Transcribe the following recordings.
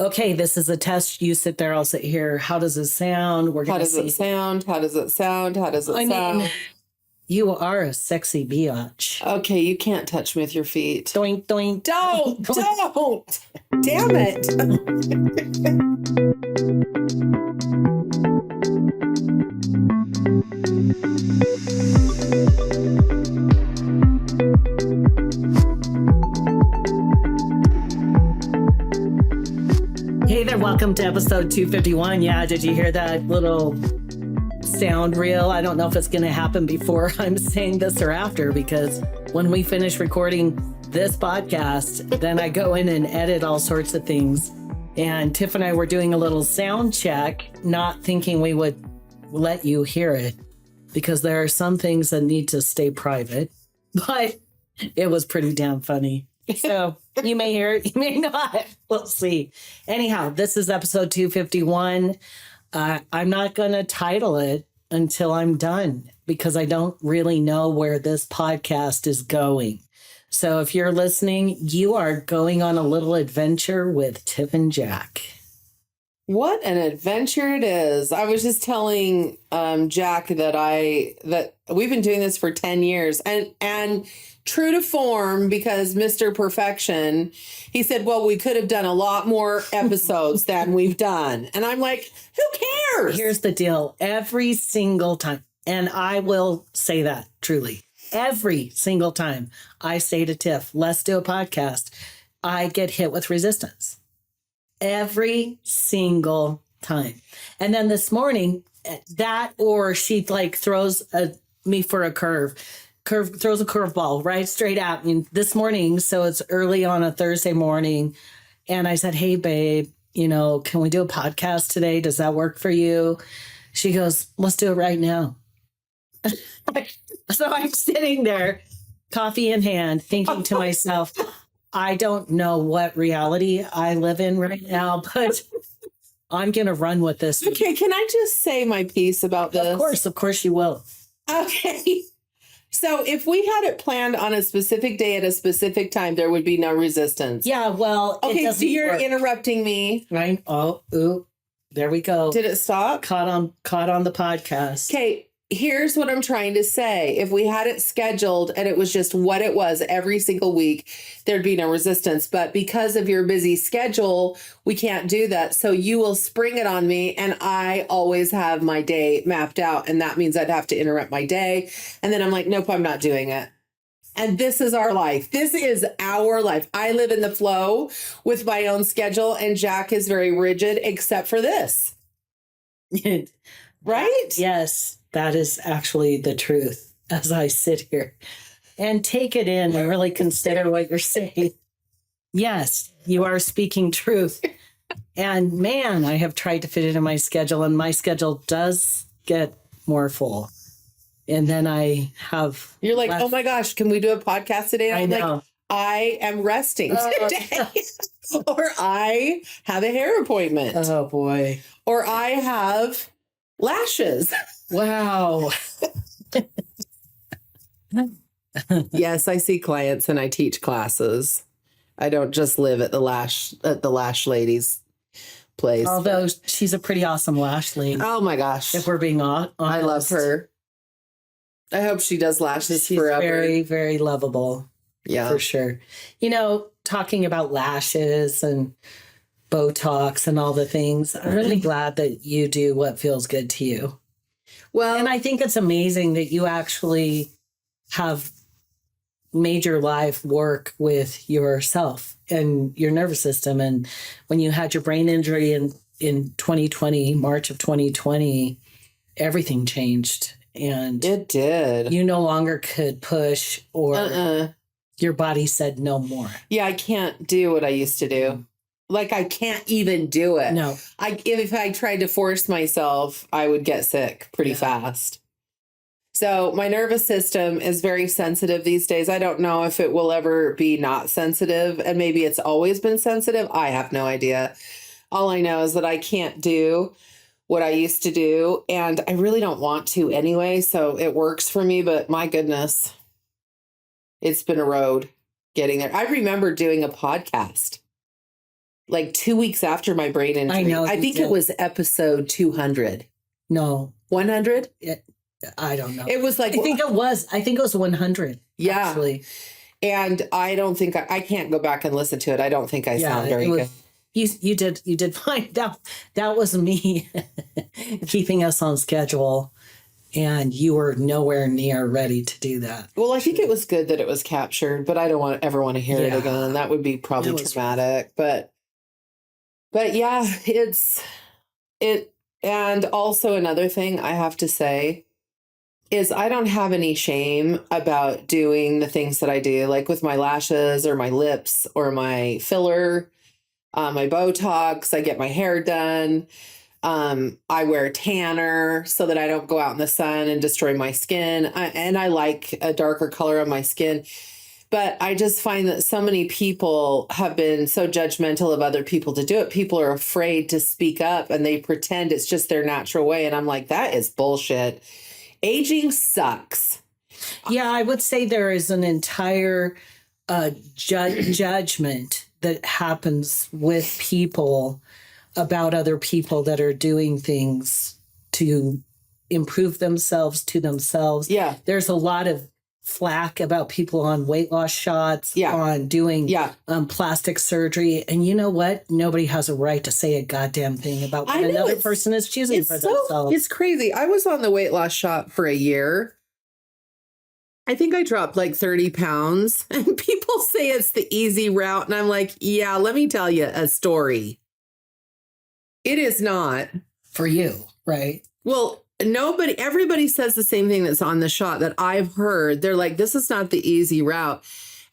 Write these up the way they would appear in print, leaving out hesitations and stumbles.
Okay, this is a test. You sit there, I'll sit here. How does it sound? We're How gonna does it sound? How does it sound? How does it sound? mean, you are a sexy biatch. Okay, you can't touch me with your feet. Doink, doink. Don't. Damn it. Hey there, welcome to episode 251. Yeah, did you hear that little sound reel? I don't know if it's going to happen before I'm saying this or after, because when we finish recording this podcast, then I go in and edit all sorts of things. And Tiff and I were doing a little sound check, not thinking we would let you hear it, because there are some things that need to stay private, but it was pretty damn funny. So you may hear it, you may not. We'll see. Anyhow, this is episode 251. I'm not going to title it until I'm done, because I don't really know where this podcast is going. So if you're listening, you are going on a little adventure with Tiff and Jack. What an adventure it is. I was just telling Jack that we've been doing this for 10 years and true to form, because Mr. Perfection, he said, well, we could have done a lot more episodes than we've done. And I'm like, who cares? Here's the deal. Every single time, and I will say that truly, every single time I say to Tiff, let's do a podcast, I get hit with resistance. Every single time. And then this morning, that, or she like throws me for a throws a curveball right straight at me this morning. So it's early on a Thursday morning. And I said, hey, babe, can we do a podcast today? Does that work for you? She goes, let's do it right now. So I'm sitting there, coffee in hand, thinking to myself, I don't know what reality I live in right now, but I'm going to run with this. Okay, can I just say my piece about this? Of course you will. Okay. So if we had it planned on a specific day at a specific time, there would be no resistance. Yeah, well, okay, so you're interrupting me. Right? Oh, ooh, there we go. Did it stop? Caught on the podcast. Okay, here's what I'm trying to say. If we had it scheduled and it was just what it was every single week, there'd be no resistance. But because of your busy schedule, we can't do that. So you will spring it on me, and I always have my day mapped out. And that means I'd have to interrupt my day. And then I'm like, nope, I'm not doing it. And this is our life. This is our life. I live in the flow with my own schedule, and Jack is very rigid, except for this. Right? Yes. That is actually the truth as I sit here and take it in and really consider what you're saying. Yes, you are speaking truth. And man, I have tried to fit it in my schedule, and my schedule does get more full. And then I have... You're like, oh my gosh, can we do a podcast today? I know. Like, I am resting today. Or I have a hair appointment. Oh boy. Or I have lashes. Wow. Yes, I see clients and I teach classes. I don't just live at the lash lady's place. Although she's a pretty awesome lash lady. Oh my gosh. If we're being honest. I love her. I hope she does lashes forever. Very, very lovable. Yeah. For sure. Talking about lashes and Botox and all the things, I'm really glad that you do what feels good to you. Well, and I think it's amazing that you actually have made your life work with yourself and your nervous system. And when you had your brain injury in 2020, March of 2020, everything changed. And it did. You no longer could push, or your body said no more. Yeah, I can't do what I used to do. Like, I can't even do it. No. If I tried to force myself, I would get sick pretty fast. So my nervous system is very sensitive these days. I don't know if it will ever be not sensitive, and maybe it's always been sensitive. I have no idea. All I know is that I can't do what I used to do, and I really don't want to anyway, so it works for me, but my goodness, it's been a road getting there. I remember doing a podcast. like 2 weeks after my brain injury. I know. I think it was episode 200. No. 100? I don't know. It was like, I think it was 100. yeah. Actually. And I don't think I can't go back and listen to it. I don't think I sound very good. You did fine. That was me keeping us on schedule, and you were nowhere near ready to do that. Well, I think it was good that it was captured, but I don't ever want to hear it again. That would be probably traumatic. But yeah, and also another thing I have to say is I don't have any shame about doing the things that I do, like with my lashes or my lips or my filler, my Botox. I get my hair done. I wear tanner so that I don't go out in the sun and destroy my skin. And I like a darker color on my skin. But I just find that so many people have been so judgmental of other people to do it. People are afraid to speak up and they pretend it's just their natural way. And I'm like, that is bullshit. Aging sucks. Yeah, I would say there is an entire judgment that happens with people about other people that are doing things to improve themselves to themselves. Yeah. There's a lot of flack about people on weight loss shots, on doing plastic surgery. And you know what? Nobody has a right to say a goddamn thing about what another person is choosing for themselves. It's crazy. I was on the weight loss shot for a year. I think I dropped like 30 pounds and people say it's the easy route. And I'm like, yeah, let me tell you a story. It is not. For you, right? Well, everybody says the same thing that's on the shot that I've heard. They're like, this is not the easy route.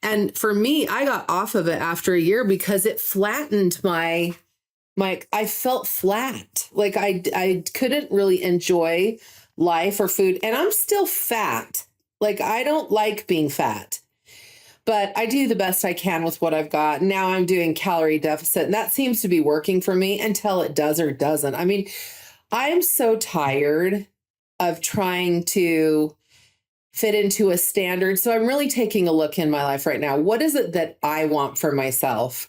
And for me, I got off of it after a year because it flattened I felt flat. Like I couldn't really enjoy life or food. And I'm still fat. Like I don't like being fat. But I do the best I can with what I've got. Now I'm doing calorie deficit, and that seems to be working for me until it does or doesn't. I mean, I am so tired of trying to fit into a standard. So I'm really taking a look in my life right now. What is it that I want for myself?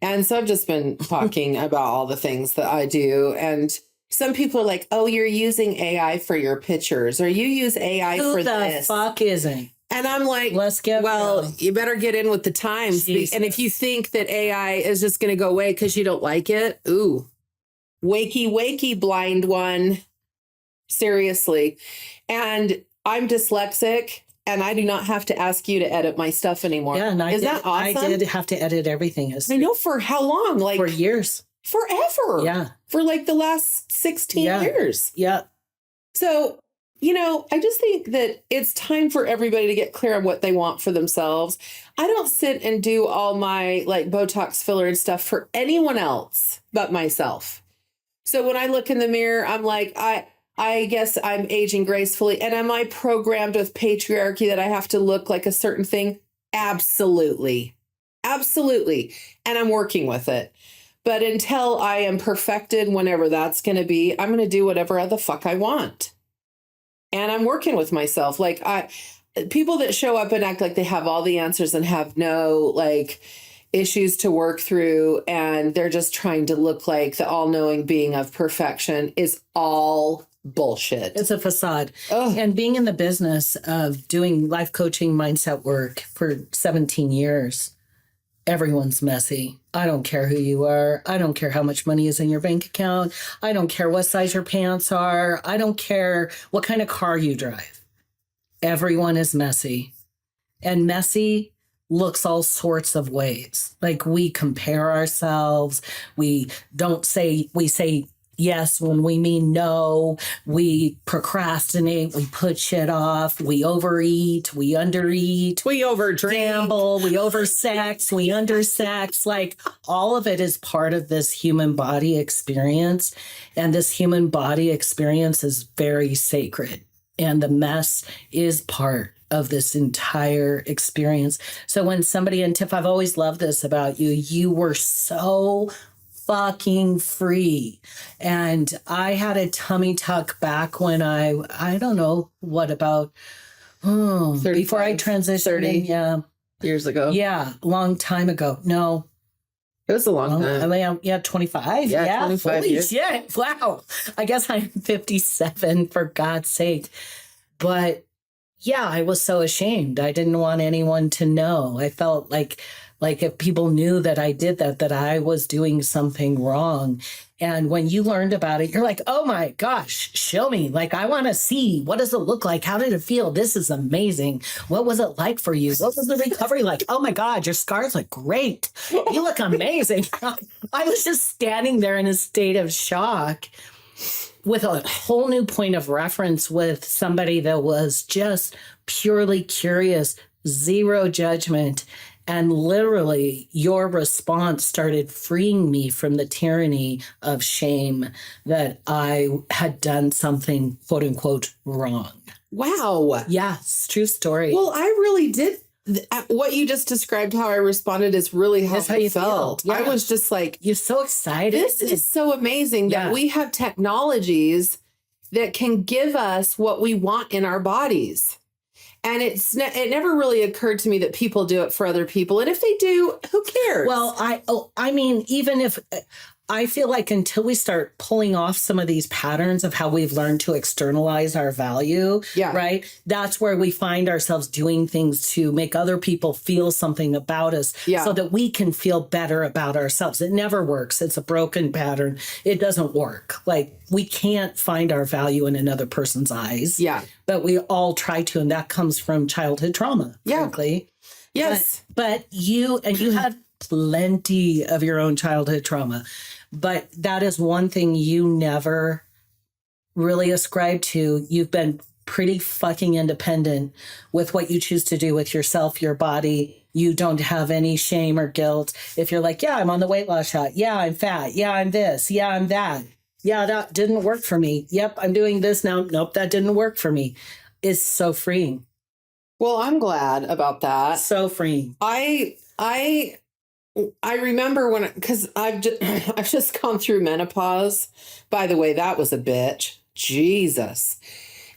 And so I've just been talking about all the things that I do. And some people are like, oh, you're using AI for your pictures, or you use AI for this. Who the fuck isn't? And I'm like, real. You better get in with the times. Jesus. And if you think that AI is just going to go away because you don't like it, ooh, wakey, blind one. Seriously. And I'm dyslexic and I do not have to ask you to edit my stuff anymore. Yeah, and that awesome? I did have to edit everything. I know, for how long? Like for years. Forever. Yeah. For like the last 16 years. Yeah. So, I just think that it's time for everybody to get clear on what they want for themselves. I don't sit and do all my like Botox filler and stuff for anyone else but myself. So when I look in the mirror, I'm like, I guess I'm aging gracefully. And am I programmed with patriarchy that I have to look like a certain thing? Absolutely. Absolutely. And I'm working with it. But until I am perfected, whenever that's going to be, I'm going to do whatever the fuck I want. And I'm working with myself. Like people that show up and act like they have all the answers and have no like issues to work through, and they're just trying to look like the all-knowing being of perfection is all bullshit. It's a facade. Ugh. And being in the business of doing life coaching mindset work for 17 years, everyone's messy. I don't care who you are. I don't care how much money is in your bank account. I don't care what size your pants are. I don't care what kind of car you drive. Everyone is messy. And messy looks all sorts of ways. Like we compare ourselves. We say yes when we mean no. We procrastinate. We put shit off. We overeat. We undereat. We overdrink. Gamble. We oversex. We undersex. Like all of it is part of this human body experience. And this human body experience is very sacred. And the mess is part of this entire experience. So when somebody, and Tiff, I've always loved this about you, you were so fucking free. And I had a tummy tuck back when I don't know, what about, before I transitioned. 30 years ago. Yeah, long time ago. No, It was a long I time. mean, 25. Yeah, 25 holy years. shit. Wow. I guess I'm 57, for God's sake. But yeah, I was so ashamed. I didn't want anyone to know. I felt like if people knew that I did that I was doing something wrong. And when you learned about it, you're like, oh my gosh, show me. Like, I want to see, what does it look like? How did it feel? This is amazing. What was it like for you? What was the recovery like? Oh my God, your scars look great. You look amazing. I was just standing there in a state of shock with a whole new point of reference with somebody that was just purely curious, zero judgment. And literally, your response started freeing me from the tyranny of shame that I had done something, quote unquote, wrong. Wow. Yes, true story. Well, I really did. What you just described, how I responded, is really how That's how I you felt. feel. Yeah. I was just like, You're so excited. this is so amazing that Yeah. we have technologies that can give us what we want in our bodies. And it never really occurred to me that people do it for other people. And if they do, who cares? Well, I mean, even if I feel like until we start pulling off some of these patterns of how we've learned to externalize our value, Yeah. right? That's where we find ourselves doing things to make other people feel something about us Yeah. so that we can feel better about ourselves. It never works. It's a broken pattern. It doesn't work. Like, we can't find our value in another person's eyes. Yeah. But we all try to, and that comes from childhood trauma, Yeah. frankly. Yes. But you had plenty of your own childhood trauma. But that is one thing you never really ascribe to. You've been pretty fucking independent with what you choose to do with yourself, your body. You don't have any shame or guilt. If you're like, yeah, I'm on the weight loss shot. Yeah, I'm fat. Yeah, I'm this. Yeah, I'm that. Yeah, that didn't work for me. Yep, I'm doing this now. Nope, that didn't work for me. It's so freeing. Well, I'm glad about that. So freeing. I remember when, because I've just gone through menopause. By the way, that was a bitch. Jesus.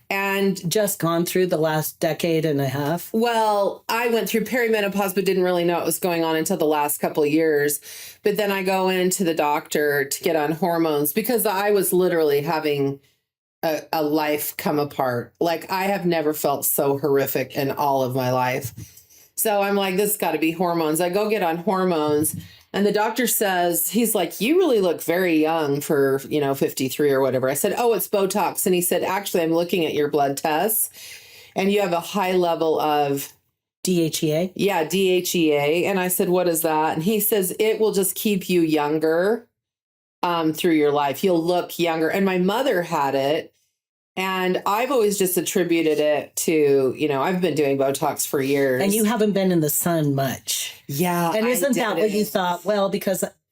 And Just gone through the last decade and a half. well, I went through perimenopause, but didn't really know what was going on until the last couple of years. But then I go into the doctor to get on hormones because I was literally having a life come apart. Like, I have never felt so horrific in all of my life. So I'm like, this has got to be hormones. I go get on hormones, and the doctor says, he's like, you really look very young for, 53 or whatever. I said, oh, it's Botox. And he said, actually, I'm looking at your blood tests, and you have a high level of DHEA. Yeah, DHEA. And I said, what is that? And he says, it will just keep you younger through your life. You'll look younger. And my mother had it. And I've always just attributed it to, I've been doing Botox for years. And you haven't been in the sun much. Yeah. And isn't that what you didn't. thought? Well,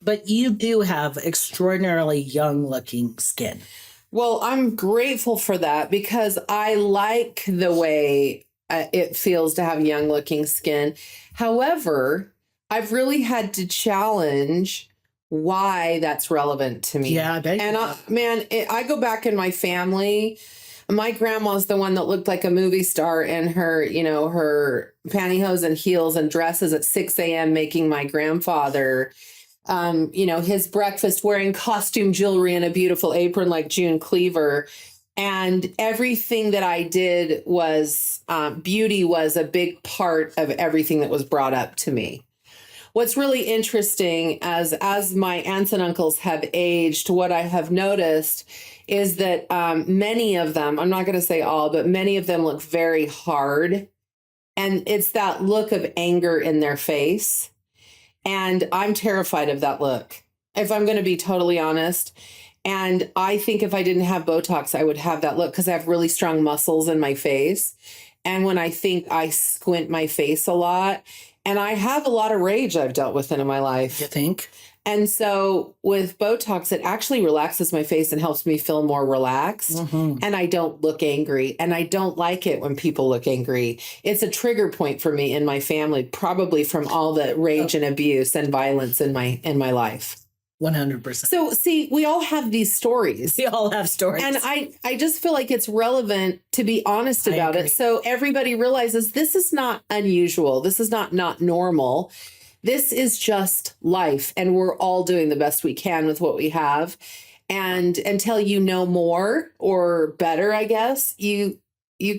but you do have extraordinarily young looking skin. Well, I'm grateful for that because I like the way it feels to have young looking skin. However, I've really had to challenge why that's relevant to me. Yeah, I bet. And I go back in my family. My grandma's the one that looked like a movie star in her, her pantyhose and heels and dresses at 6 a.m. making my grandfather, his breakfast wearing costume jewelry and a beautiful apron like June Cleaver. And everything that I did was beauty was a big part of everything that was brought up to me. What's really interesting as my aunts and uncles have aged, what I have noticed is that many of them, I'm not going to say all, but many of them look very hard. And it's that look of anger in their face. And I'm terrified of that look, if I'm going to be totally honest. And I think if I didn't have Botox, I would have that look because I have really strong muscles in my face. And when I think, I squint my face a lot. And I have a lot of rage I've dealt with in my life. You think? And so with Botox, it actually relaxes my face and helps me feel more relaxed. Mm-hmm. And I don't look angry. And I don't like it when people look angry. It's a trigger point for me in my family, probably from all the rage and abuse and violence in my life. 100%. So see, we all have these stories. We all have stories. And I just feel like it's relevant to be honest about it. So everybody realizes this is not unusual. This is not normal. this is just life, and we're all doing the best we can with what we have. And until you know more or better, I guess, you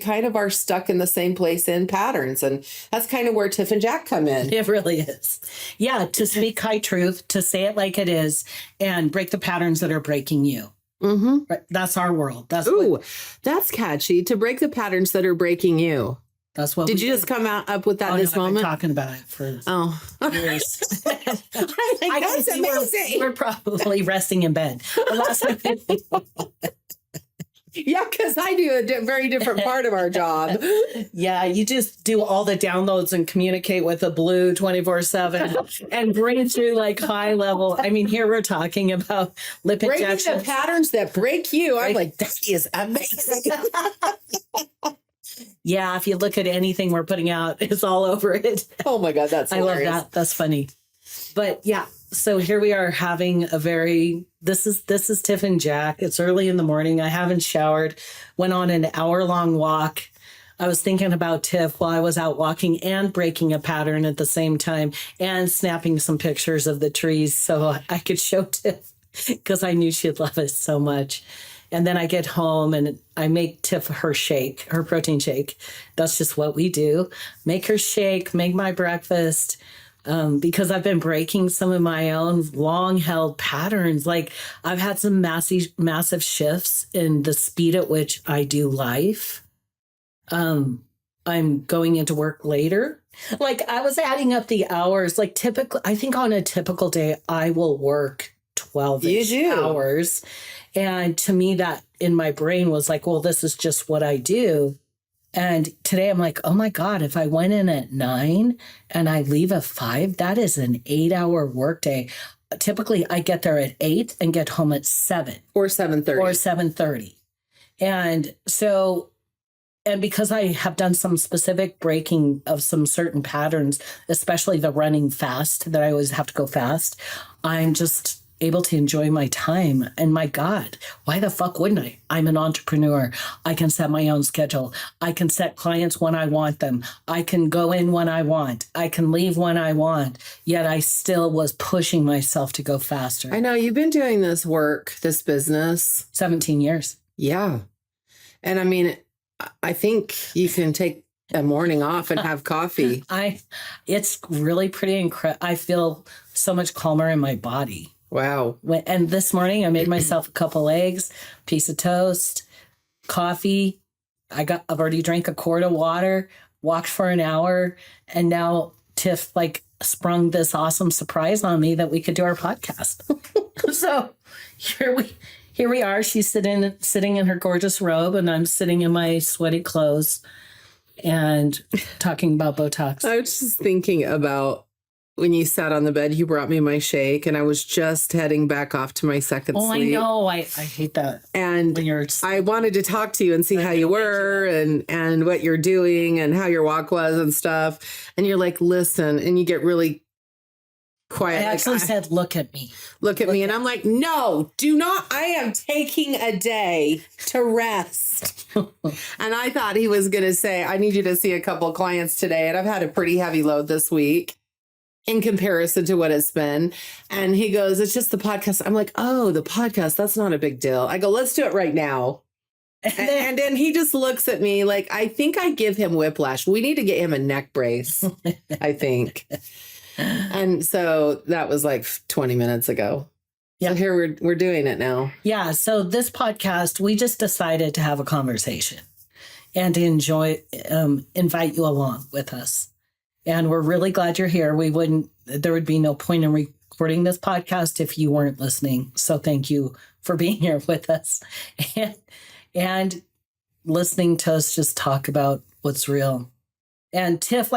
kind of are stuck in the same place in patterns. And that's kind of where Tiff and Jack come in. It really is. Yeah, to speak high truth, to say it like it is, and break the patterns that are breaking you. Mm-hmm. That's our world. That's catchy. To break the patterns that are breaking you. That's what. Did you just come up with that this moment? I've been talking about it for years. That's amazing. We're probably resting in bed. Yeah, because I do a very different part of our job. Yeah, you just do all the downloads and communicate with the blue 24/7 and bring through like high level. I mean, here we're talking about lip injections. Breaking the patterns that break you. I'm like, that is amazing. Yeah, if you look at anything we're putting out, it's all over it. Oh my God, that's hilarious. I love that. That's funny. But yeah, so here we are having a very, this is Tiff and Jack. It's early in the morning. I haven't showered, went on an hour-long walk. I was thinking about Tiff while I was out walking and breaking a pattern at the same time and snapping some pictures of the trees so I could show Tiff because I knew she'd love it so much. And then I get home and I make Tiff her shake, her protein shake. That's just what we do. Make her shake, make my breakfast. Because I've been breaking some of my own long held patterns. Like I've had some massive shifts in the speed at which I do life. I'm going into work later. Like I was adding up the hours, like typically, I think on a typical day, I will work 12 hours. And to me, that in my brain was like, well, this is just what I do. And today I'm like, oh my God, if I went in at 9 and I leave at 5, that is an 8-hour workday. Typically I get there at 8 and get home at 7. Or 7:30. And so, and because I have done some specific breaking of some certain patterns, especially the running fast that I always have to go fast, I'm just able to enjoy my time. And my God, why the fuck wouldn't I? I'm an entrepreneur. I can set my own schedule. I can set clients when I want them. I can go in when I want. I can leave when I want. Yet I still was pushing myself to go faster. I know you've been doing this work, this business. 17 years. Yeah. And I mean, I think you can take a morning off and have coffee. It's really pretty incredible. I feel so much calmer in my body. Wow. And this morning I made myself a couple eggs, piece of toast, coffee. I've already drank a quart of water, walked for an hour. And now Tiff sprung this awesome surprise on me that we could do our podcast. So here we are. She's sitting in her gorgeous robe and I'm sitting in my sweaty clothes and talking about Botox. I was just thinking about when you sat on the bed, you brought me my shake, and I was just heading back off to my second sleep. I know. I hate that. And I wanted to talk to you and see how you were and what you're doing and how your walk was and stuff. And you're like, listen, and you get really quiet. I actually said, look at me. Look at me. And I'm like, no, do not. I am taking a day to rest. And I thought he was going to say, I need you to see a couple of clients today. And I've had a pretty heavy load this week in comparison to what it's been. And he goes, it's just the podcast. I'm like, oh, the podcast, that's not a big deal. I go, let's do it right now. And then he just looks at me like, I think I give him whiplash. We need to get him a neck brace, I think. And so that was like 20 minutes ago. Yeah. So here we're doing it now. Yeah. So this podcast, we just decided to have a conversation and to invite you along with us. And we're really glad you're here. There would be no point in recording this podcast if you weren't listening. So thank you for being here with us and listening to us just talk about what's real. And Tiff,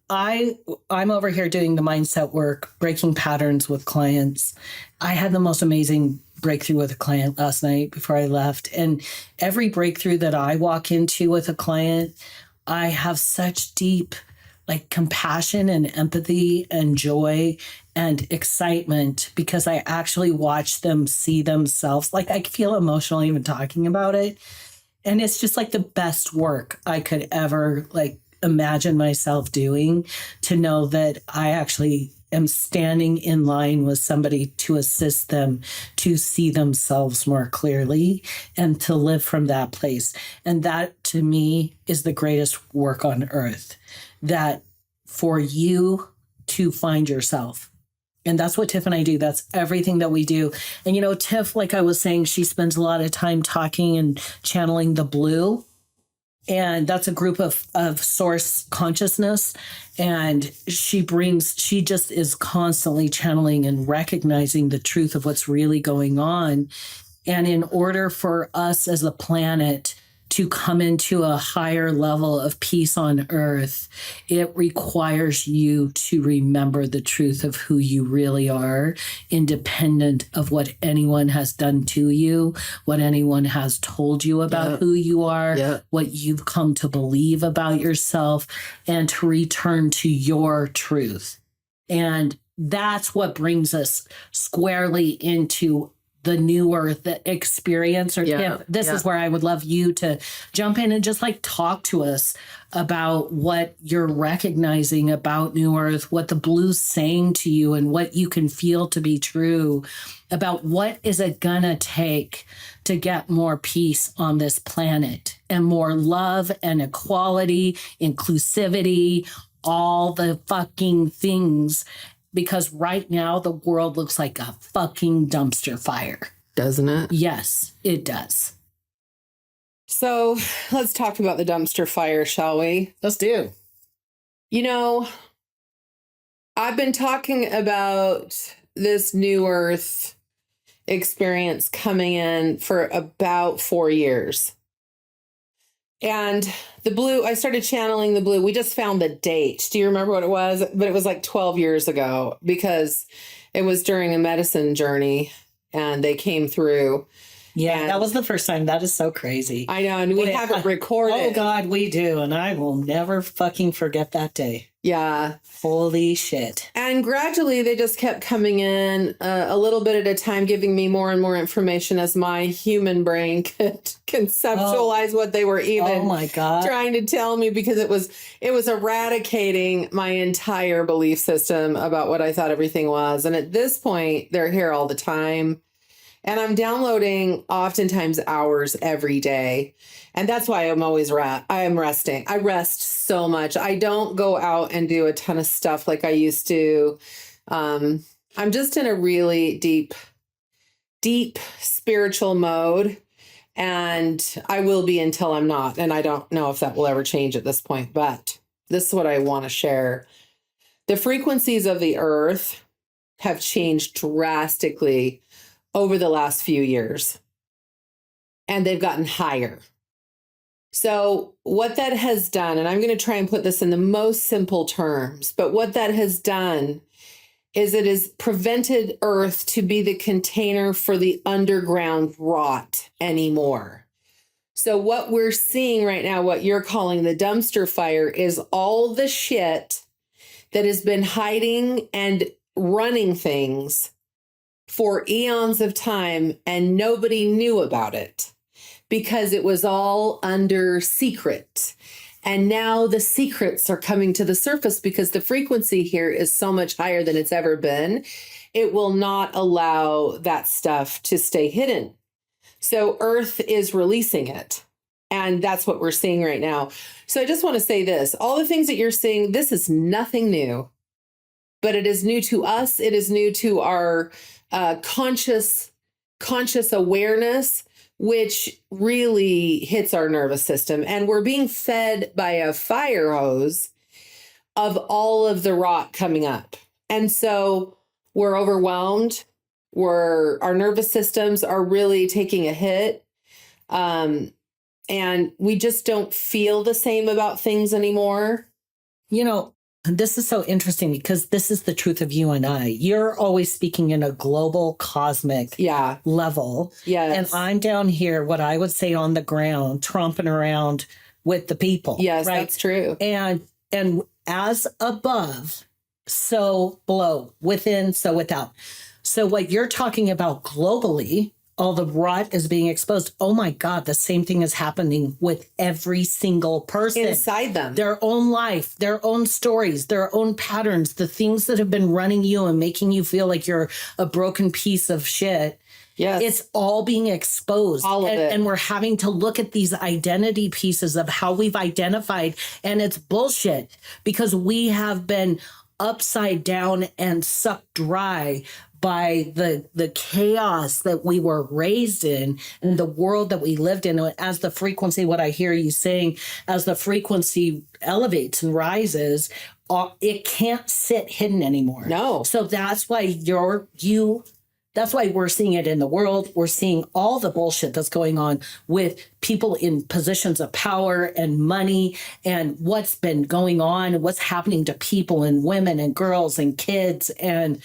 I'm over here doing the mindset work, breaking patterns with clients. I had the most amazing breakthrough with a client last night before I left. And every breakthrough that I walk into with a client, I have such deep compassion and empathy and joy and excitement because I actually watch them see themselves. I feel emotional even talking about it. And it's just the best work I could ever imagine myself doing, to know that I actually am standing in line with somebody to assist them to see themselves more clearly and to live from that place. And that to me is the greatest work on earth, that for you to find yourself. And that's what Tiff and I do. That's everything that we do. And, Tiff, like I was saying, she spends a lot of time talking and channeling the blue. And that's a group of source consciousness. And she just is constantly channeling and recognizing the truth of what's really going on. And in order for us as a planet to come into a higher level of peace on earth, it requires you to remember the truth of who you really are, independent of what anyone has done to you, what anyone has told you about who you are, what you've come to believe about yourself, and to return to your truth. And that's what brings us squarely into the new earth experience. This is where I would love you to jump in and just talk to us about what you're recognizing about new earth, what the blue's saying to you, and what you can feel to be true about what is it gonna take to get more peace on this planet and more love and equality, inclusivity, all the fucking things. Because right now, the world looks like a fucking dumpster fire. Doesn't it? Yes, it does. So let's talk about the dumpster fire, shall we? Let's do. I've been talking about this new earth experience coming in for about 4 years. And the blue, I started channeling the blue. We just found the date. Do you remember what it was? But it was 12 years ago, because it was during a medicine journey and they came through. Yeah, that was the first time. That is so crazy. I know. And we have it recorded. Oh, God, we do. And I will never fucking forget that day. Yeah. Holy shit. And gradually they just kept coming in a little bit at a time, giving me more and more information as my human brain could conceptualize what they were even trying to tell me, because it was eradicating my entire belief system about what I thought everything was. And at this point, they're here all the time. And I'm downloading oftentimes hours every day. And that's why I'm always I am resting. I rest so much. I don't go out and do a ton of stuff like I used to. I'm just in a really deep spiritual mode. And I will be until I'm not. And I don't know if that will ever change at this point. But this is what I want to share. The frequencies of the earth have changed drastically over the last few years, and they've gotten higher. So what that has done, and I'm going to try and put this in the most simple terms, but what that has done is it has prevented Earth to be the container for the underground rot anymore. So what we're seeing right now, what you're calling the dumpster fire, is all the shit that has been hiding and running things for eons of time, and nobody knew about it because it was all under secret. And now the secrets are coming to the surface because the frequency here is so much higher than it's ever been. It will not allow that stuff to stay hidden. So Earth is releasing it. And that's what we're seeing right now. So I just want to say this, all the things that you're seeing, this is nothing new, but it is new to us. It is new to our conscious awareness, which really hits our nervous system. And we're being fed by a fire hose of all of the rot coming up. And so we're overwhelmed. Our nervous systems are really taking a hit. And we just don't feel the same about things anymore. This is so interesting because this is the truth of you and I. You're always speaking in a global cosmic level. Yes. And I'm down here, what I would say on the ground, tromping around with the people. Yes, right? That's true. And as above, so below, within, so without. So what you're talking about globally all the rot is being exposed. Oh my God, the same thing is happening with every single person. Inside them. Their own life, their own stories, their own patterns, the things that have been running you and making you feel like you're a broken piece of shit. Yes. It's all being exposed. All of it. And we're having to look at these identity pieces of how we've identified. And it's bullshit because we have been upside down and sucked dry by the chaos that we were raised in and the world that we lived in. As the frequency, what I hear you saying, as the frequency elevates and rises, it can't sit hidden anymore. No. So that's why that's why we're seeing it in the world. We're seeing all the bullshit that's going on with people in positions of power and money and what's been going on, what's happening to people and women and girls and kids and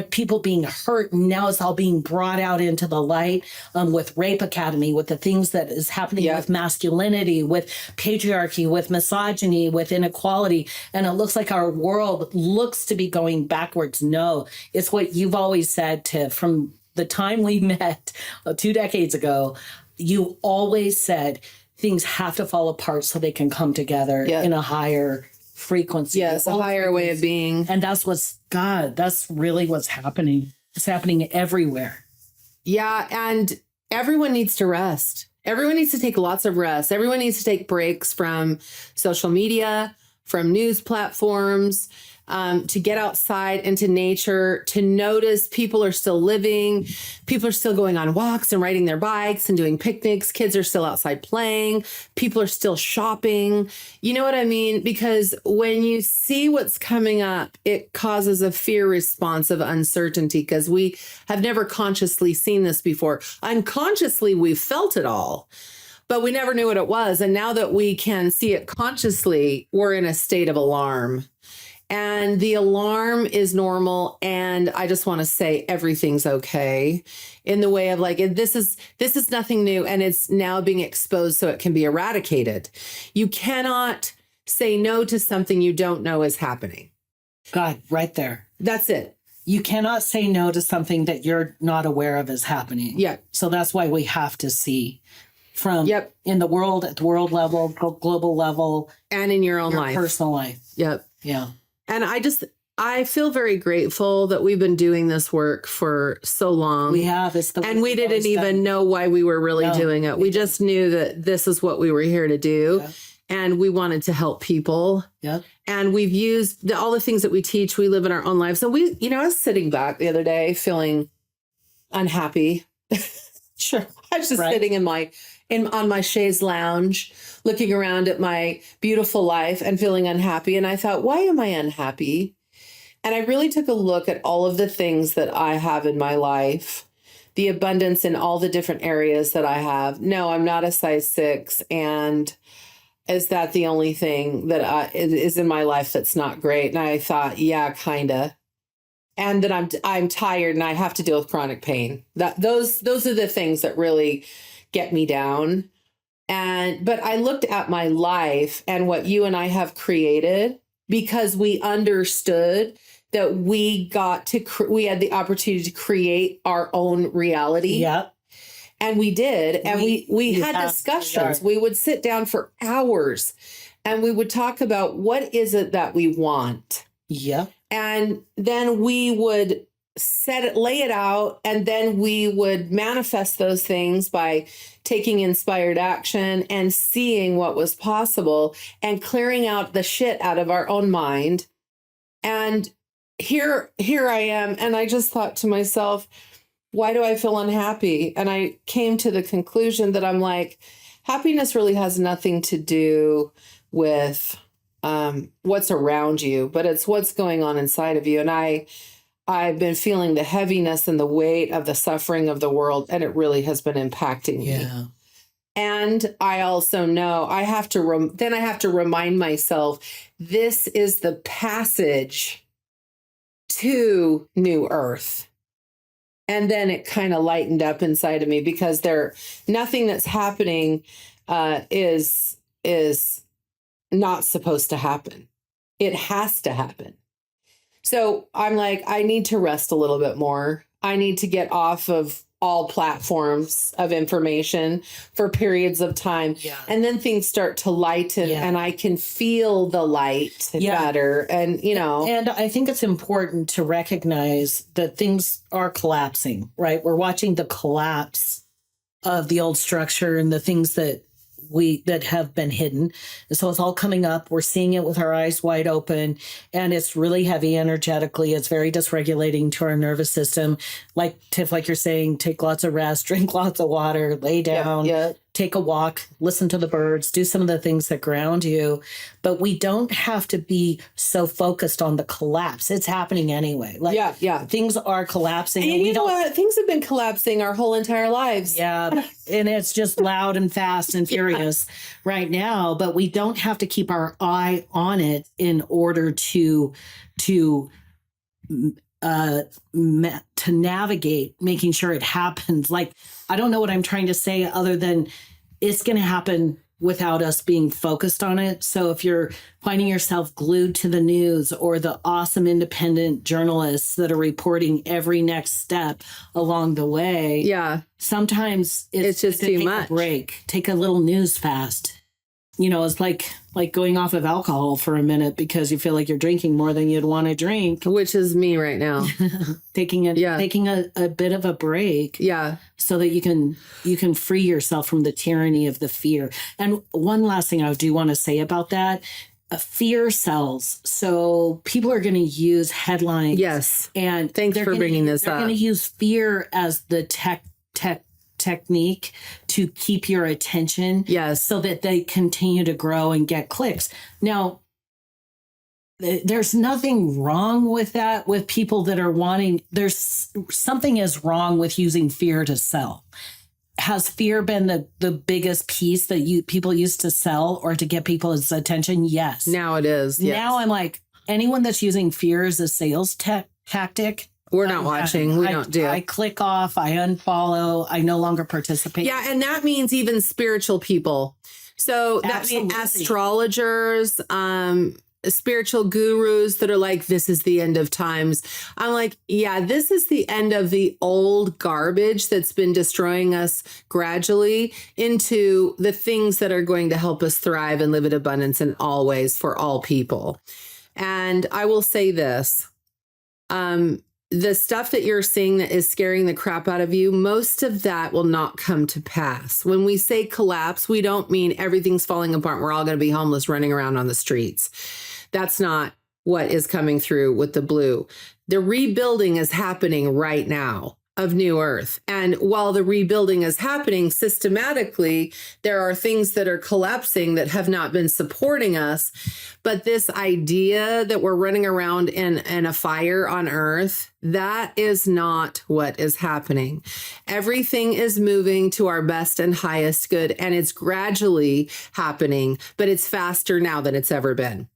people being hurt. And now it's all being brought out into the light with Rape Academy, with the things that is happening with masculinity, with patriarchy, with misogyny, with inequality. And it looks like our world looks to be going backwards. No, it's what you've always said, Tiff, from the time we met 2 decades ago. You always said things have to fall apart so they can come together in a higher frequency. Yes, a higher way of being. And that's really what's happening. It's happening everywhere. Yeah, and everyone needs to rest. Everyone needs to take lots of rest. Everyone needs to take breaks from social media, from news platforms, to get outside into nature, to notice people are still living. People are still going on walks and riding their bikes and doing picnics. Kids are still outside playing. People are still shopping. You know what I mean? Because when you see what's coming up, it causes a fear response of uncertainty because we have never consciously seen this before. Unconsciously, we've felt it all, but we never knew what it was. And now that we can see it consciously, we're in a state of alarm. And the alarm is normal. And I just want to say everything's okay in the way of like, this is nothing new. And it's now being exposed so it can be eradicated. You cannot say no to something you don't know is happening. God, right there. That's it. You cannot say no to something that you're not aware of is happening. Yeah. So that's why we have to see from in the world, at the world level, global level. And in your own life. Personal life. Yep. Yeah. And I feel very grateful that we've been doing this work for so long. We have. And we didn't even know why we were really doing it. We just knew that this is what we were here to do. Yeah. And we wanted to help people. Yeah. And we've used all the things that we teach. We live in our own lives. So I was sitting back the other day feeling unhappy. Sure. I was just sitting on my chaise lounge, looking around at my beautiful life and feeling unhappy. And I thought, why am I unhappy? And I really took a look at all of the things that I have in my life, the abundance in all the different areas that I have. No, I'm not a size 6. And is that the only thing that is in my life that's not great? And I thought, yeah, kind of. And that I'm tired and I have to deal with chronic pain. Those are the things that really get me down. But I looked at my life and what you and I have created because we understood that we had the opportunity to create our own reality. Yeah. And we did. And we had discussions. We would sit down for hours and we would talk about what is it that we want. Yeah. And then we would lay it out, and then we would manifest those things by taking inspired action and seeing what was possible and clearing out the shit out of our own mind. And here I am. And I just thought to myself, why do I feel unhappy? And I came to the conclusion that I'm like, happiness really has nothing to do with what's around you, but it's what's going on inside of you. And I've been feeling the heaviness and the weight of the suffering of the world, and it really has been impacting me. And I also know I have to remind myself, this is the passage to New Earth. And then it kind of lightened up inside of me because nothing that's happening is not supposed to happen. It has to happen. So I'm like, I need to rest a little bit more. I need to get off of all platforms of information for periods of time. Yeah. And then things start to lighten and I can feel the light better. And, you know. And I think it's important to recognize that things are collapsing, right? We're watching the collapse of the old structure and the things that have been hidden. And so it's all coming up. We're seeing it with our eyes wide open, and it's really heavy energetically. It's very dysregulating to our nervous system. Like Tiff, like you're saying, take lots of rest, drink lots of water, lay down, take a walk, listen to the birds, do some of the things that ground you. But we don't have to be so focused on the collapse. It's happening anyway. Like things are collapsing. And you know what? Things have been collapsing our whole entire lives. Yeah. And it's just loud and fast and furious right now. But we don't have to keep our eye on it in order to navigate making sure it happens. Like, I don't know what I'm trying to say other than it's going to happen without us being focused on it. So if you're finding yourself glued to the news or the awesome independent journalists that are reporting every next step along the way, sometimes it's just too much. Take a little news fast. You know, it's like going off of alcohol for a minute because you feel like you're drinking more than you'd want to drink. Which is me right now. taking a bit of a break. Yeah. So that you can free yourself from the tyranny of the fear. And one last thing I do want to say about that, fear sells. So people are going to use headlines. Yes. And thanks for bringing this up. They're going to use fear as the technique to keep your attention. Yes. So that they continue to grow and get clicks. Now, there's nothing wrong with that, with people that are wanting, there's something is wrong with using fear to sell. Has fear been the biggest piece that people used to sell or to get people's attention? Yes. Now it is. Yes. Now I'm like, anyone that's using fear as a sales tactic, we're not watching. We don't do. I click off. I unfollow. I no longer participate. Yeah. And that means even spiritual people. So that means astrologers, spiritual gurus that are like, this is the end of times. I'm like, yeah, this is the end of the old garbage that's been destroying us gradually into the things that are going to help us thrive and live in abundance in all ways for all people. And I will say this, the stuff that you're seeing that is scaring the crap out of you, most of that will not come to pass. When we say collapse, we don't mean everything's falling apart. We're all going to be homeless running around on the streets. That's not what is coming through with the blue. The rebuilding is happening right now of New Earth. And while the rebuilding is happening systematically, there are things that are collapsing that have not been supporting us. But this idea that we're running around in a fire on Earth, that is not what is happening. Everything is moving to our best and highest good, and it's gradually happening, but it's faster now than it's ever been.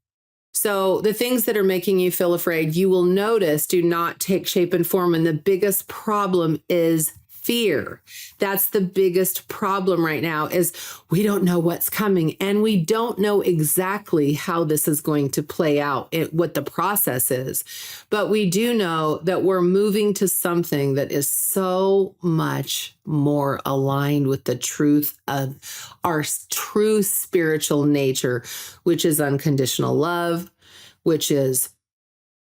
So the things that are making you feel afraid, you will notice do not take shape and form. And the biggest problem is fear. That's the biggest problem right now is we don't know what's coming and we don't know exactly how this is going to play out, what the process is. But we do know that we're moving to something that is so much more aligned with the truth of our true spiritual nature, which is unconditional love, which is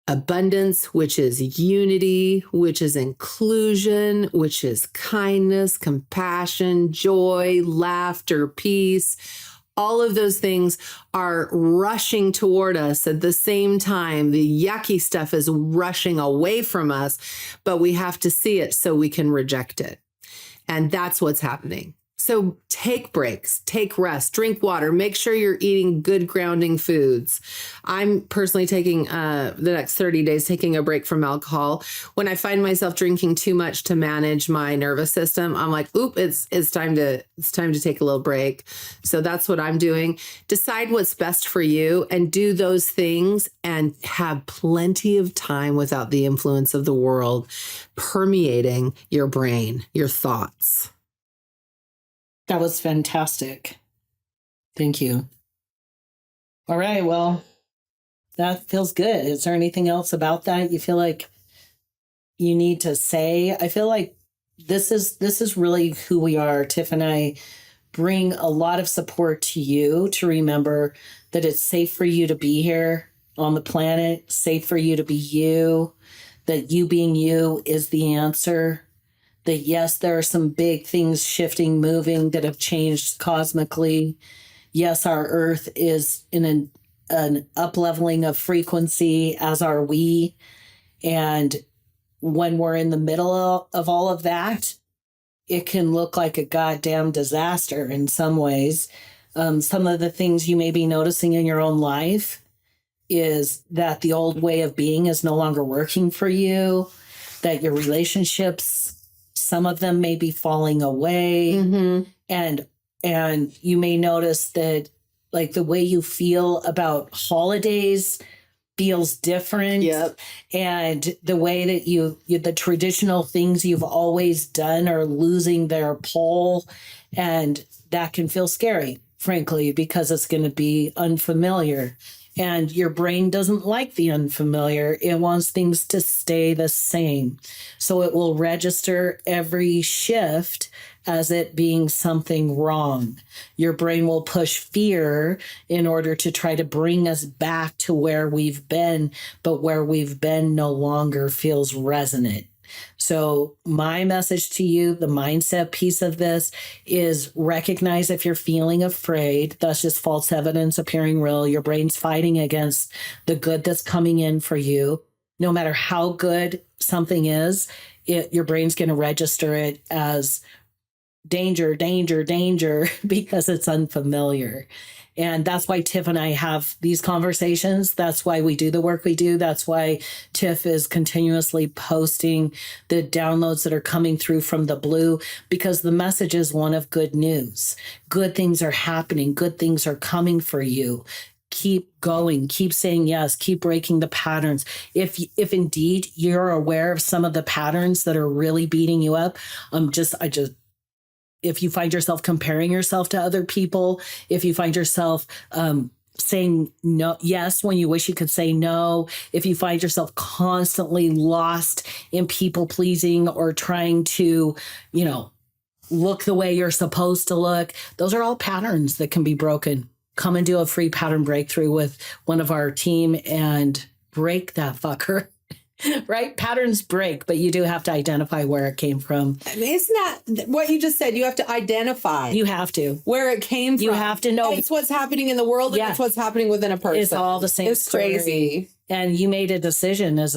abundance, which is unity, which is inclusion, which is kindness, compassion, joy, laughter, peace. All of those things are rushing toward us at the same time. The yucky stuff is rushing away from us, but we have to see it so we can reject it. And that's what's happening. So take breaks, take rest, drink water, make sure you're eating good grounding foods. I'm personally taking the next 30 days, taking a break from alcohol. When I find myself drinking too much to manage my nervous system, I'm like, oop, it's time to take a little break. So that's what I'm doing. Decide what's best for you and do those things and have plenty of time without the influence of the world permeating your brain, your thoughts. That was fantastic. Thank you. All right. Well, that feels good. Is there anything else about that you feel like you need to say. I feel like this is really who we are. Tiff and I bring a lot of support to you to remember that it's safe for you to be here on the planet, safe for you to be you, that you being you is the answer. That yes, there are some big things shifting, moving that have changed cosmically. Yes, our earth is in an up-leveling of frequency, as are we. And when we're in the middle of all of that, it can look like a goddamn disaster in some ways. Some of the things you may be noticing in your own life is that the old way of being is no longer working for you, that your relationships, some of them may be falling away. And you may notice that like the way you feel about holidays feels different. Yep. And the way that you the traditional things you've always done are losing their pull. And that can feel scary, frankly, because it's going to be unfamiliar. And your brain doesn't like the unfamiliar. It wants things to stay the same. So it will register every shift as it being something wrong. Your brain will push fear in order to try to bring us back to where we've been, but where we've been no longer feels resonant. So my message to you, the mindset piece of this is recognize if you're feeling afraid, that's just false evidence appearing real. Your brain's fighting against the good that's coming in for you. No matter how good something is, your brain's going to register it as danger, danger, danger, because it's unfamiliar. And that's why Tiff and I have these conversations. That's why we do the work we do. That's why Tiff is continuously posting the downloads that are coming through from the blue, because the message is one of good news. Good things are happening. Good things are coming for you. Keep going, keep saying yes, keep breaking the patterns. If indeed you're aware of some of the patterns that are really beating you up, if you find yourself comparing yourself to other people, if you find yourself saying no, yes, when you wish you could say no, if you find yourself constantly lost in people pleasing or trying to, look the way you're supposed to look, those are all patterns that can be broken. Come and do a free pattern breakthrough with one of our team and break that fucker. Right? Patterns break, but you do have to identify where it came from. I mean, isn't that what you just said? You have to identify. You have to. Where it came from. You have to know. It's what's happening in the world and it's what's happening within a person. It's all the same story. Crazy. And you made a decision as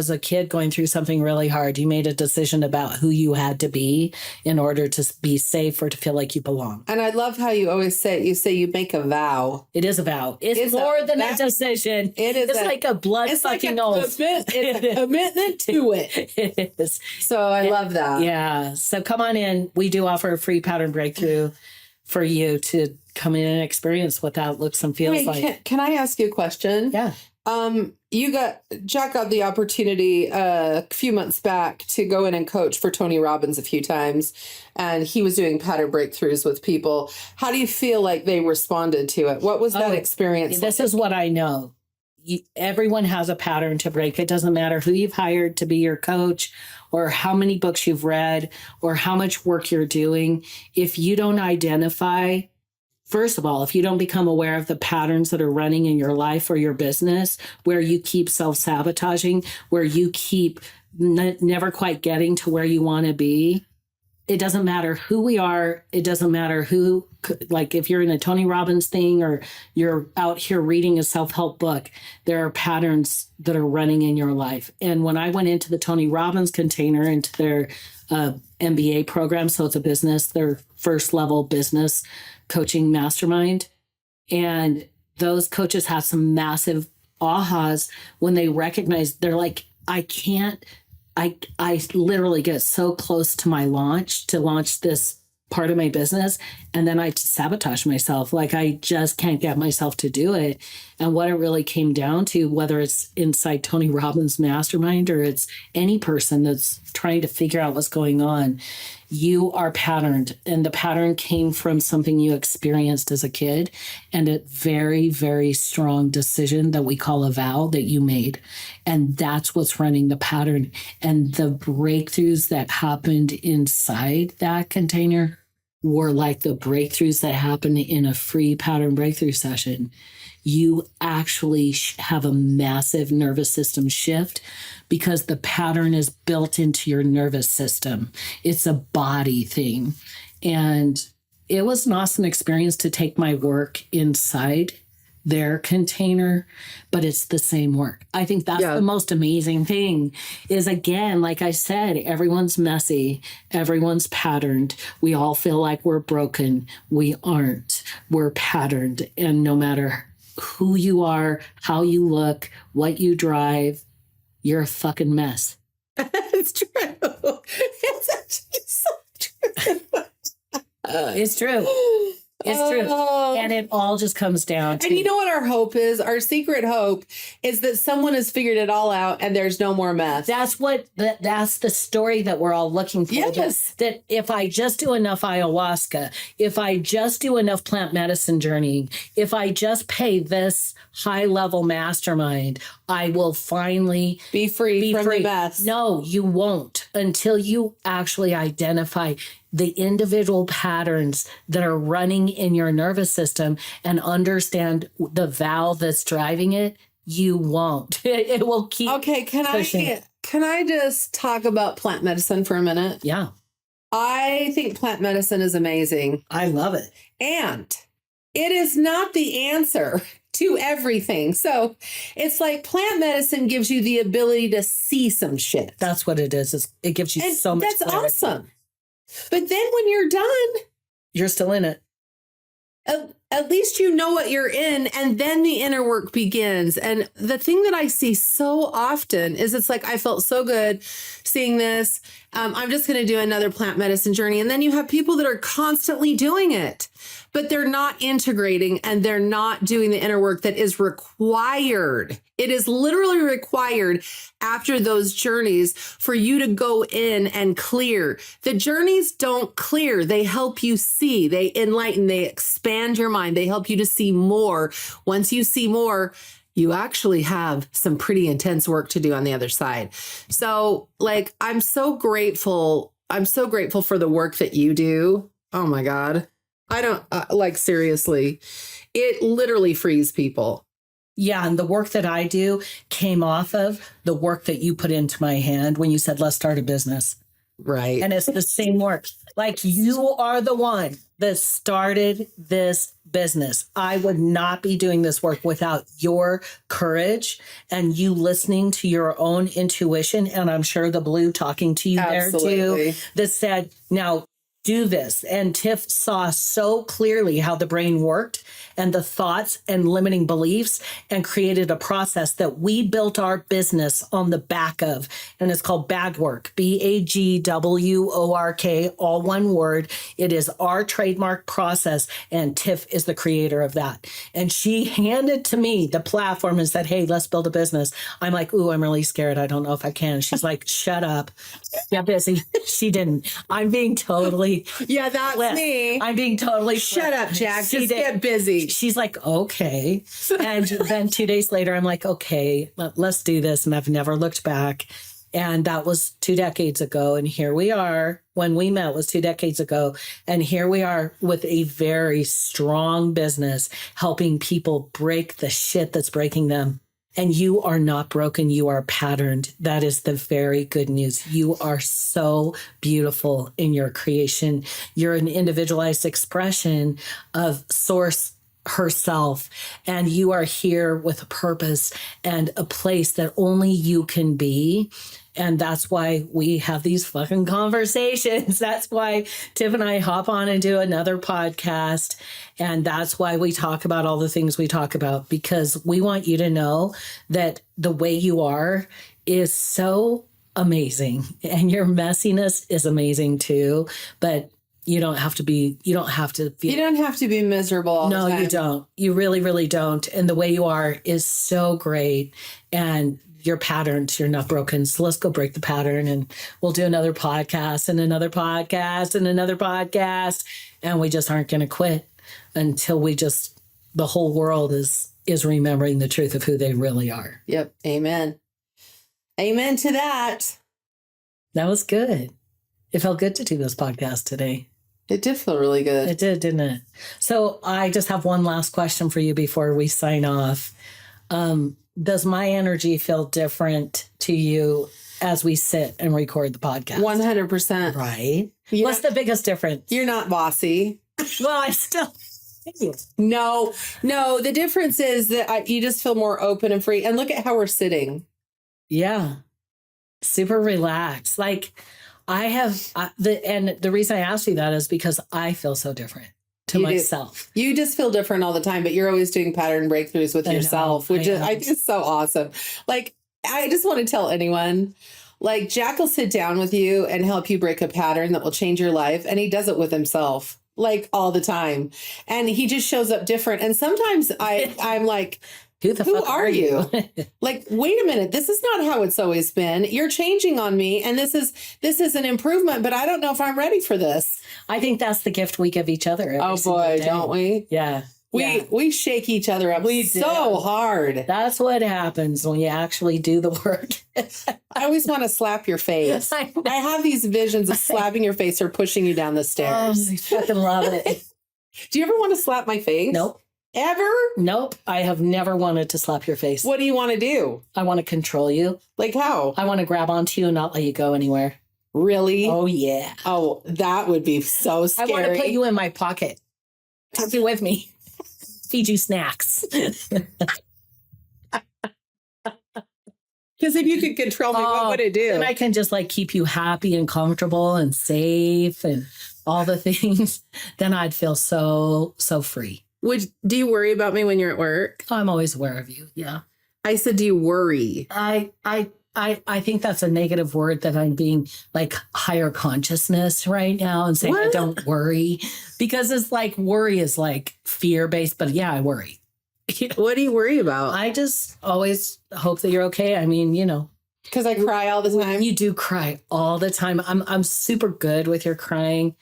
a kid going through something really hard. You made a decision about who you had to be in order to be safe or to feel like you belong. And I love how you always say, you make a vow. It is a vow. It's more than a decision. It's like a blood fucking oath. It's a commitment to it. It is. So I love that. Yeah. So come on in. We do offer a free pattern breakthrough for you to come in and experience what that looks and feels like. Can I ask you a question? Yeah. Jack got the opportunity a few months back to go in and coach for Tony Robbins a few times, and he was doing pattern breakthroughs with people. How do you feel like they responded to it? What was that experience? This is what I know. Everyone has a pattern to break. It doesn't matter who you've hired to be your coach or how many books you've read or how much work you're doing. If you don't identify, first of all, if you don't become aware of the patterns that are running in your life or your business, where you keep self-sabotaging, where you keep never quite getting to where you want to be, it doesn't matter who we are. It doesn't matter who, like if you're in a Tony Robbins thing or you're out here reading a self-help book, there are patterns that are running in your life. And when I went into the Tony Robbins container, into their MBA program, so it's a business, their first level business coaching mastermind. And those coaches have some massive ahas when they recognize, they're like, I literally get so close to my launch, to launch this part of my business, and then I sabotage myself. Like I just can't get myself to do it. And what it really came down to, whether it's inside Tony Robbins mastermind or it's any person that's trying to figure out what's going on, You are patterned, and the pattern came from something you experienced as a kid and a very, very strong decision that we call a vow that you made. And that's what's running the pattern. And the breakthroughs that happened inside that container were like the breakthroughs that happen in a free pattern breakthrough session. You actually have a massive nervous system shift because the pattern is built into your nervous system. It's a body thing. And it was an awesome experience to take my work inside their container, but it's the same work. I think that's the most amazing thing is, again, like I said, everyone's messy, everyone's patterned. We all feel like we're broken. We aren't. We're patterned. And no matter who you are, how you look, what you drive, you're a fucking mess. It's true. It's actually so true. It's true. It's true. And it all just comes down to... And you know what our hope is? Our secret hope is that someone has figured it all out and there's no more mess. That's the story that we're all looking for. Yes. That if I just do enough ayahuasca, if I just do enough plant medicine journeying, if I just pay this high level mastermind, I will finally be free from the mess. No, you won't until you actually identify the individual patterns that are running in your nervous system and understand the vow that's driving it. You won't. It will keep. Okay, can I just talk about plant medicine for a minute? Yeah. I think plant medicine is amazing. I love it. And it is not the answer to everything. So it's like plant medicine gives you the ability to see some shit. That's what it is. It gives you so much. That's awesome. But then when you're done, you're still in it. At least you know what you're in, and then the inner work begins. And the thing that I see so often is it's like, I felt so good seeing this. I'm just going to do another plant medicine journey. And then you have people that are constantly doing it, but they're not integrating and they're not doing the inner work that is required. It is literally required after those journeys for you to go in and clear. The journeys don't clear. They help you see. They enlighten. They expand your mind. They help you to see more. Once you see more, you actually have some pretty intense work to do on the other side. So, like, I'm so grateful. I'm so grateful for the work that you do. Oh my God. I don't seriously, it literally frees people. Yeah. And the work that I do came off of the work that you put into my hand when you said, let's start a business. Right. And it's the same work. Like, you are the one that started this business. I would not be doing this work without your courage and you listening to your own intuition. And I'm sure the blue talking to you there too, that said, now do this. And Tiff saw so clearly how the brain worked and the thoughts and limiting beliefs, and created a process that we built our business on the back of. And it's called Bagwork, BAGWORK, all one word. It is our trademark process. And Tiff is the creator of that. And she handed to me the platform and said, hey, let's build a business. I'm like, ooh, I'm really scared. I don't know if I can. She's like, shut up. Get busy. She didn't. I'm being totally. Yeah, that's me. I'm being totally. Shut up, Jack. Just get busy. She's like, okay. And then 2 days later, I'm like, okay, let's do this. And I've never looked back. And that was 2 decades ago. And here we are. When we met was 2 decades ago. And here we are with a very strong business, helping people break the shit that's breaking them. And you are not broken. You are patterned. That is the very good news. You are so beautiful in your creation. You're an individualized expression of Source herself. And you are here with a purpose and a place that only you can be. And that's why we have these fucking conversations. That's why Tiff and I hop on and do another podcast. And that's why we talk about all the things we talk about, because we want you to know that the way you are is so amazing. And your messiness is amazing too. But you don't have to be miserable all the time. No, you don't. You really, really don't. And the way you are is so great. And your patterns. You're not broken. So let's go break the pattern, and we'll do another podcast and another podcast and another podcast. And we just aren't going to quit until the whole world is remembering the truth of who they really are. Yep. Amen. Amen to that. That was good. It felt good to do this podcast today. It did feel really good. It did, didn't it? So I just have one last question for you before we sign off. Does my energy feel different to you as we sit and record the podcast? 100%. Right. Yeah. What's the biggest difference? You're not bossy. Well, I still... Thank you. No. The difference is that you just feel more open and free. And look at how we're sitting. Yeah. Super relaxed. Like the reason I asked you that is because I feel so different to myself. You just feel different all the time, but you're always doing pattern breakthroughs with yourself, which I think is so awesome. Like, I just want to tell anyone, like, Jack will sit down with you and help you break a pattern that will change your life. And he does it with himself, like, all the time. And he just shows up different. And sometimes I'm like, who are you? Like, wait a minute. This is not how it's always been. You're changing on me. And this is an improvement, but I don't know if I'm ready for this. I think that's the gift we give each other. Oh boy, don't we? Yeah. We shake each other up so hard. That's what happens when you actually do the work. I always want to slap your face. I have these visions of slapping your face or pushing you down the stairs. I fucking love it. Do you ever want to slap my face? Nope. Ever? Nope. I have never wanted to slap your face. What do you want to do? I want to control you. Like how? I want to grab onto you and not let you go anywhere. Really? Oh, yeah. Oh, that would be so scary. I want to put you in my pocket. Take you with me. Feed you snacks. Because if you could control me, what would it do? And I can just like keep you happy and comfortable and safe and all the things. Then I'd feel so free. Do you worry about me when you're at work? I'm always aware of you. Yeah. I said, do you worry? I think that's a negative word, that I'm being like higher consciousness right now and saying I don't worry, because it's like worry is like fear based. But yeah, I worry. What do you worry about? I just always hope that you're okay. I mean, because I cry all the time. You do cry all the time. I'm super good with your crying.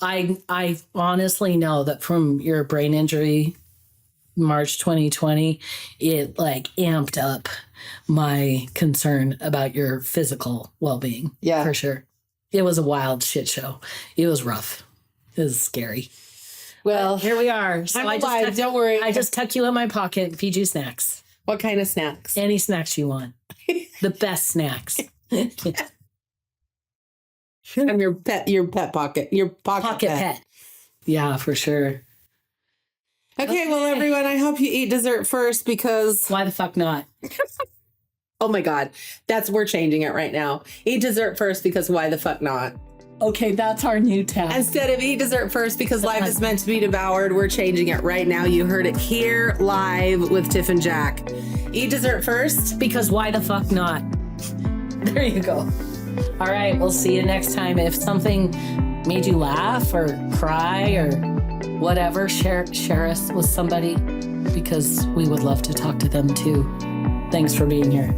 I honestly know that from your brain injury, March 2020, it like amped up my concern about your physical well-being. Yeah, for sure. It was a wild shit show. It was rough. It was scary. Well, here we are. So don't worry. I just tuck you in my pocket and feed you snacks. What kind of snacks? Any snacks you want. The best snacks. I'm your pet pocket. Your pocket pet. Yeah, for sure. Okay, well, everyone, I hope you eat dessert first, because... Why the fuck not? Oh my God. We're changing it right now. Eat dessert first, because why the fuck not? Okay, that's our new tag. Instead of eat dessert first because life is meant to be devoured, we're changing it right now. You heard it here live with Tiff and Jack. Eat dessert first. Because why the fuck not? There you go. All right, we'll see you next time. If something made you laugh or cry or whatever, share us with somebody, because we would love to talk to them too. Thanks for being here.